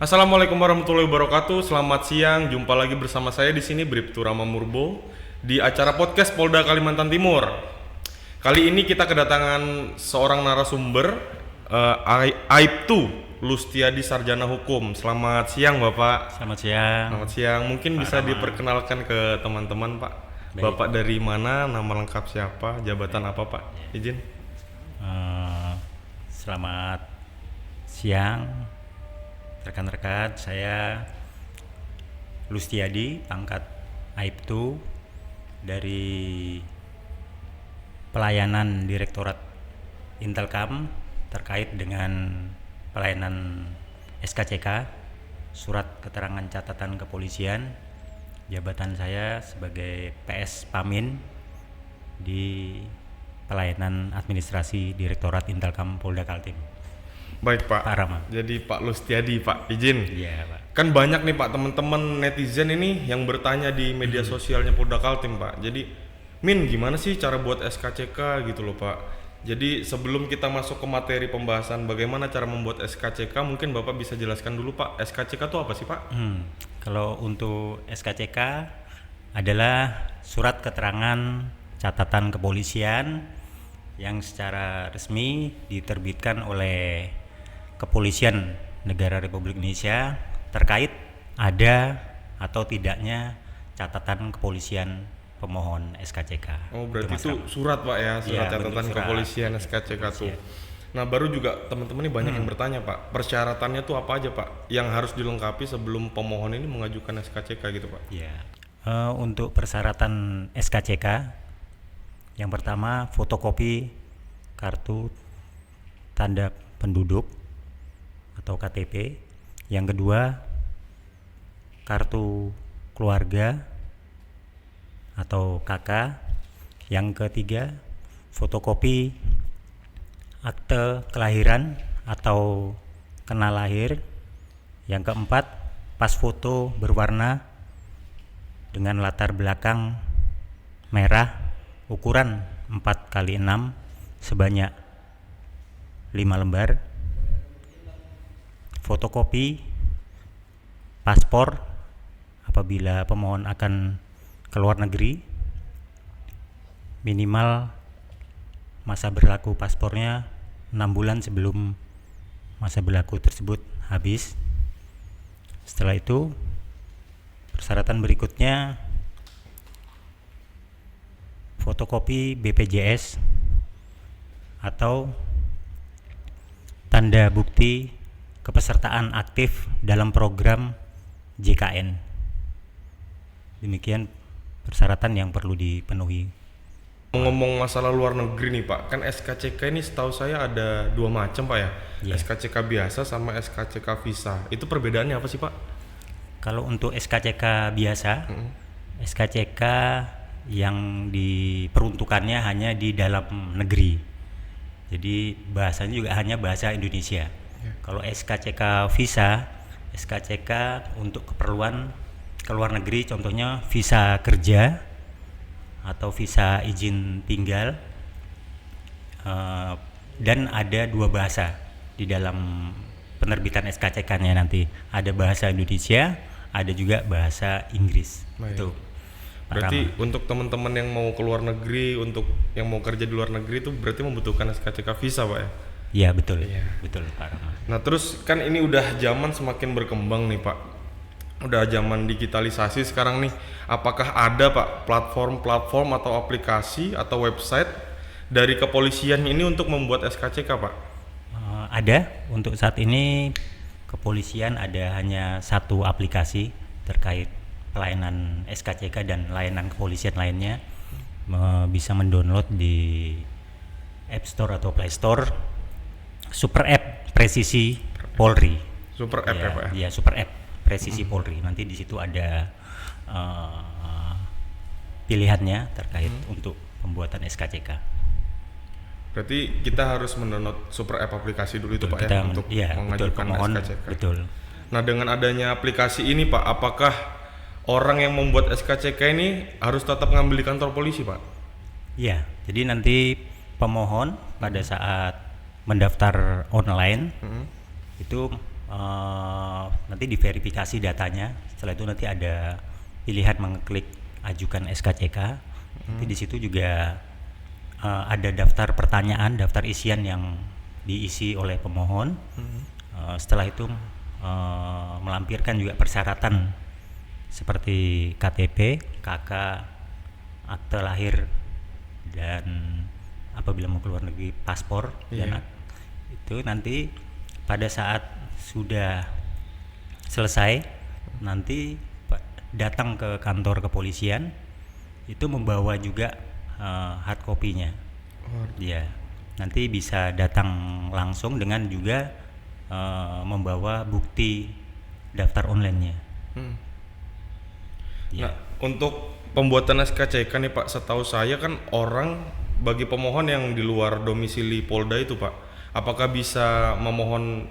Assalamualaikum warahmatullahi wabarakatuh. Selamat siang. Jumpa lagi bersama saya di sini Bribtu Rama Murbo di acara podcast Polda Kalimantan Timur. Kali ini kita kedatangan seorang narasumber, Aibtu Lustiadi Sarjana Hukum. Selamat siang, Bapak. Selamat siang. Selamat siang. Mungkin Pak bisa Rama. diperkenalkan ke teman-teman, Pak. Baik. Bapak dari mana? Nama lengkap siapa? Jabatan apa, Pak? Izin. Selamat siang rekan-rekan, saya Lustiadi, pangkat Aibtu dari pelayanan Direktorat Intelkam terkait dengan pelayanan SKCK, Surat Keterangan Catatan Kepolisian. Jabatan saya sebagai PS Pamin di pelayanan administrasi Direktorat Intelkam Polda Kaltim. Baik, Pak. Pak Rama. Jadi Pak Lustiadi, Pak. Izin. Iya, Pak. Kan banyak nih, Pak, teman-teman netizen ini yang bertanya di media sosialnya Polda Kaltim, Pak. Jadi, Min, gimana sih cara buat SKCK gitu loh, Pak. Jadi sebelum kita masuk ke materi pembahasan bagaimana cara membuat SKCK, mungkin Bapak bisa jelaskan dulu, Pak. SKCK itu apa sih, Pak? Kalau untuk SKCK adalah surat keterangan catatan kepolisian yang secara resmi diterbitkan oleh Kepolisian Negara Republik Indonesia terkait ada atau tidaknya catatan kepolisian pemohon SKCK. Oh, berarti Mas itu Rama. surat, Pak, ya, surat Iya, catatan bentuk surat kepolisian SKCK tuh. Nah, baru juga teman-teman ini banyak yang bertanya, Pak. Persyaratannya tuh apa aja, Pak, yang harus dilengkapi sebelum pemohon ini mengajukan SKCK gitu, Pak? Ya. Untuk persyaratan SKCK, yang pertama fotokopi kartu tanda penduduk atau KTP. Yang kedua, kartu keluarga atau KK. Yang ketiga, fotokopi akte kelahiran atau kenal lahir. Yang keempat, pas foto berwarna dengan latar belakang merah ukuran 4x6 sebanyak 5 lembar. Fotokopi paspor apabila pemohon akan ke luar negeri, minimal masa berlaku paspornya 6 bulan sebelum masa berlaku tersebut habis. Setelah itu, persyaratan berikutnya fotokopi BPJS atau tanda bukti kepesertaan aktif dalam program JKN. Demikian persyaratan yang perlu dipenuhi. Ngomong masalah luar negeri nih, Pak, kan SKCK ini setahu saya ada dua macam, Pak, ya. Iya. SKCK biasa sama SKCK visa. Itu perbedaannya apa sih, Pak? Kalau untuk SKCK biasa, SKCK yang diperuntukannya hanya di dalam negeri. Jadi bahasanya juga hanya bahasa Indonesia. Kalau SKCK visa, SKCK untuk keperluan ke luar negeri, contohnya visa kerja atau visa izin tinggal, dan ada dua bahasa di dalam penerbitan SKCK-nya nanti. Ada bahasa Indonesia, ada juga bahasa Inggris. Baik. Itu. Berarti untuk teman-teman yang mau ke luar negeri, untuk yang mau kerja di luar negeri itu berarti membutuhkan SKCK visa, Pak, ya? Iya, betul. Iya. Betul, Pak Rama. Nah, terus kan ini udah zaman semakin berkembang nih, Pak. Udah zaman digitalisasi sekarang nih. Apakah ada, Pak, platform atau aplikasi atau website dari kepolisian ini untuk membuat SKCK, Pak? Ada. Untuk saat ini kepolisian ada hanya satu aplikasi terkait pelayanan SKCK dan layanan kepolisian lainnya. Bisa mendownload di App Store atau Play Store, Super App Presisi Polri. Super App ya, Pak, ya? Iya, Super App Presisi Polri. Nanti di situ ada pilihannya terkait untuk pembuatan SKCK. Berarti kita harus mendownload Super App aplikasi dulu itu, Pak, ya, untuk mengajukan SKCK. Betul. Nah, dengan adanya aplikasi ini, Pak, apakah orang yang membuat SKCK ini harus tetap ngambil di kantor polisi, Pak? Iya, jadi nanti pemohon pada saat mendaftar online itu nanti diverifikasi datanya. Setelah itu nanti ada pilihan mengklik ajukan SKCK. Nanti di situ juga ada daftar pertanyaan, daftar isian yang diisi oleh pemohon. Setelah itu melampirkan juga persyaratan seperti KTP, KK, akte lahir, dan apabila mau keluar negeri paspor. Dan itu nanti pada saat sudah selesai nanti datang ke kantor kepolisian itu membawa juga hard copy-nya. Ya, nanti bisa datang langsung dengan juga membawa bukti daftar online-nya. Nah, untuk pembuatan SKCK nih Pak, setahu saya kan orang bagi pemohon yang di luar domisili Polda itu Pak, apakah bisa memohon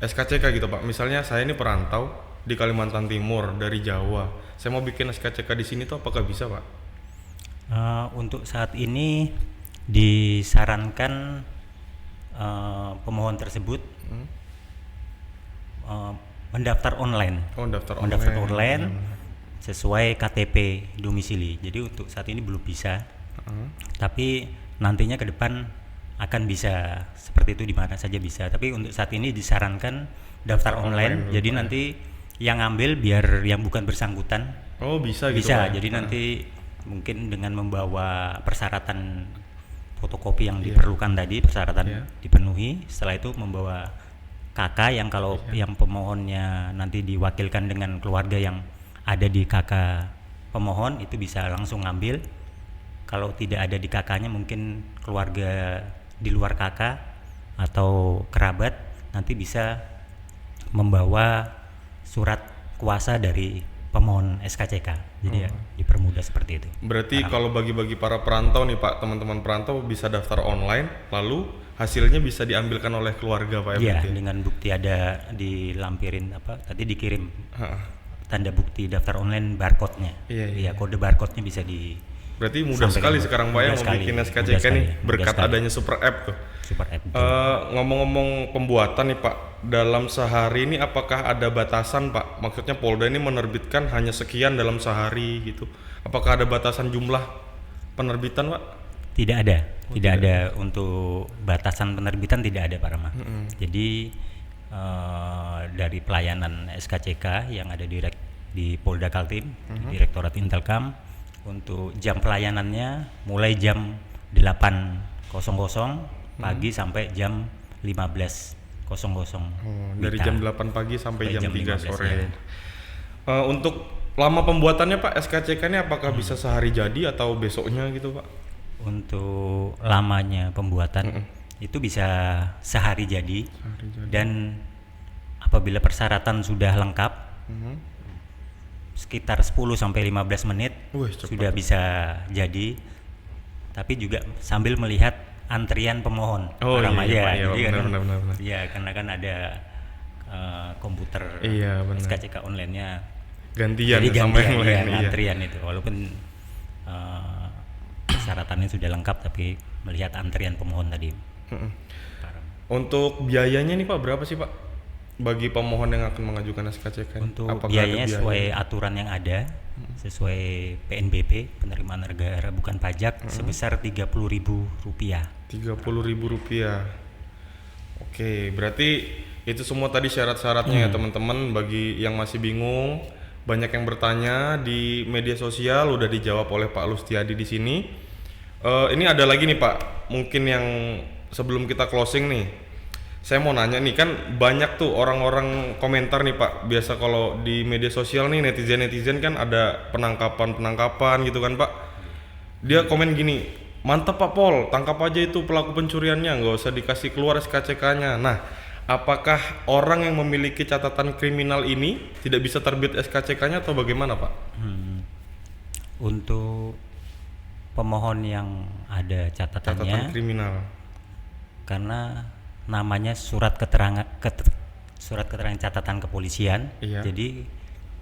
SKCK gitu Pak? Misalnya saya ini perantau di Kalimantan Timur dari Jawa, saya mau bikin SKCK di sini tuh apakah bisa Pak? Untuk saat ini disarankan pemohon tersebut mendaftar online. Mendaftar online sesuai KTP domisili. Jadi untuk saat ini belum bisa. Tapi nantinya ke depan akan bisa seperti itu, di mana saja bisa. Tapi untuk saat ini disarankan daftar online. Jadi nanti yang ngambil biar yang bukan bersangkutan. Oh, bisa gitu. Bisa. Jadi nanti mungkin dengan membawa persyaratan fotokopi yang diperlukan tadi, persyaratan dipenuhi. Setelah itu membawa KK yang kalau yang pemohonnya nanti diwakilkan dengan keluarga yang ada di KK pemohon itu bisa langsung ngambil. Kalau tidak ada di KK-nya mungkin keluarga di luar KK atau kerabat nanti bisa membawa surat kuasa dari pemohon SKCK. Jadi ya dipermudah seperti itu. Berarti kalau bagi-bagi para perantau nih Pak, teman-teman perantau bisa daftar online, lalu hasilnya bisa diambilkan oleh keluarga Pak ya? Iya, dengan bukti ada dilampirin tadi dikirim tanda bukti daftar online barcode-nya. Iya, kode barcode-nya bisa di. Berarti mudah sekali sekarang Pak yang mau bikin SKCK nih berkat adanya super app tuh. Super app. Ngomong-ngomong pembuatan nih Pak, dalam sehari ini apakah ada batasan Pak? Maksudnya Polda ini menerbitkan hanya sekian dalam sehari gitu. Apakah ada batasan jumlah penerbitan Pak? Tidak ada. Tidak ada untuk batasan penerbitan, tidak ada Pak Rama. Jadi dari pelayanan SKCK yang ada di Polda Kaltim, Direktorat Intelkam, untuk jam pelayanannya mulai jam 8.00 pagi sampai jam 15.00. Dari jam 8 pagi sampai jam 3 sore. Ya. Untuk lama pembuatannya Pak, SKCK ini apakah bisa sehari jadi atau besoknya gitu Pak? Untuk lamanya pembuatan itu bisa sehari jadi. Dan apabila persyaratan sudah lengkap sekitar 10 sampai 15 menit sudah bisa jadi. Tapi juga sambil melihat antrian pemohon. Benar. Iya, karena kan ada komputer SKCK online-nya gantian jadi sama yang lain. Antrian itu walaupun persyaratannya sudah lengkap tapi melihat antrian pemohon tadi. Untuk biayanya nih Pak, berapa sih Pak bagi pemohon yang akan mengajukan SKCK? Untuk biayanya sesuai aturan yang ada, sesuai PNBP, penerimaan negara bukan pajak, sebesar Rp30.000. Rp30.000. Oke, berarti itu semua tadi syarat-syaratnya ya teman-teman. Bagi yang masih bingung, banyak yang bertanya di media sosial udah dijawab oleh Pak Lustiadi di sini. Ini ada lagi nih Pak, mungkin yang sebelum kita closing nih, saya mau nanya nih, kan banyak tuh orang-orang komentar nih Pak. Biasa kalau di media sosial nih netizen kan ada penangkapan gitu kan Pak. Dia komen gini, mantap Pak Pol, tangkap aja itu pelaku pencuriannya, nggak usah dikasih keluar SKCK-nya. Nah, apakah orang yang memiliki catatan kriminal ini tidak bisa terbit SKCK-nya atau bagaimana Pak? Untuk pemohon yang ada catatan kriminal, karena namanya surat keterangan catatan kepolisian, jadi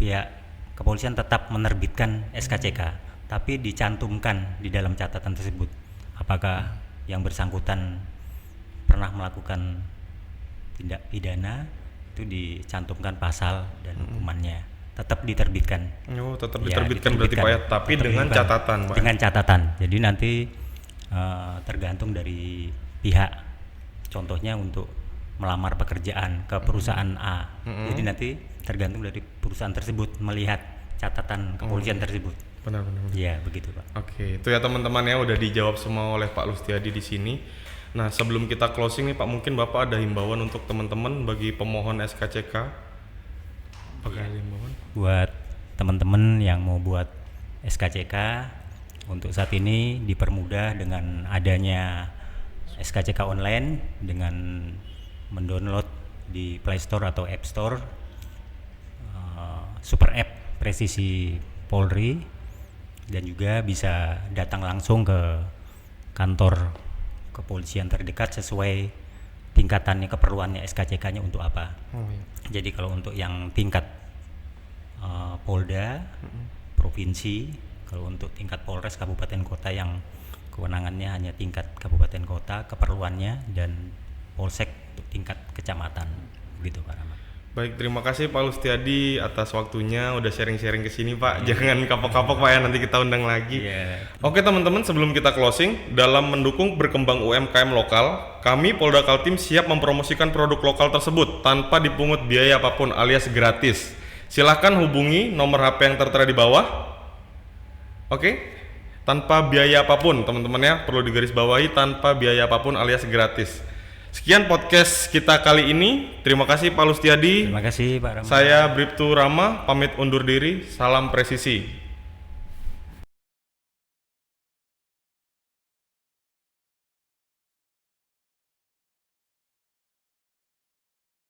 pihak kepolisian tetap menerbitkan SKCK, tapi dicantumkan di dalam catatan tersebut apakah yang bersangkutan pernah melakukan tindak pidana, itu dicantumkan pasal dan hukumannya. Tetap diterbitkan. Oh, tetap Ya, diterbitkan berarti Pak ya, tapi Tetap dengan diterbitkan. catatan Pak. Dengan catatan. Jadi nanti tergantung dari pihak. Contohnya untuk melamar pekerjaan ke perusahaan A. Jadi nanti tergantung dari perusahaan tersebut melihat catatan kepolisian tersebut. Benar. Iya, begitu Pak. Oke, itu ya teman-teman ya, udah dijawab semua oleh Pak Lustiadi di sini. Nah, sebelum kita closing nih Pak, mungkin Bapak ada himbauan untuk teman-teman bagi pemohon SKCK. Apakah ada himbauan? Buat teman-teman yang mau buat SKCK, untuk saat ini dipermudah dengan adanya SKCK online dengan mendownload di Play Store atau App Store Super App Presisi Polri, dan juga bisa datang langsung ke kantor kepolisian terdekat sesuai tingkatannya, keperluannya SKCK-nya untuk apa. Jadi kalau untuk yang tingkat Polda, provinsi, kalau untuk tingkat Polres, kabupaten kota yang kewenangannya hanya tingkat kabupaten kota keperluannya, dan Polsek untuk tingkat kecamatan, begitu Pak Rahmat. Baik, terima kasih Pak Lustiadi atas waktunya, udah sharing-sharing ke sini Pak. Jangan kapok-kapok Pak ya, nanti kita undang lagi. Oke teman-teman, sebelum kita closing, dalam mendukung berkembang UMKM lokal, kami Polda Kaltim siap mempromosikan produk lokal tersebut tanpa dipungut biaya apapun alias gratis. Silahkan hubungi nomor HP yang tertera di bawah. Oke, tanpa biaya apapun teman-teman ya, perlu digarisbawahi, tanpa biaya apapun alias gratis. Sekian podcast kita kali ini. Terima kasih Pak Lustiadi. Terima kasih Pak Rahmat. Saya Bribtu Rama pamit undur diri. Salam presisi.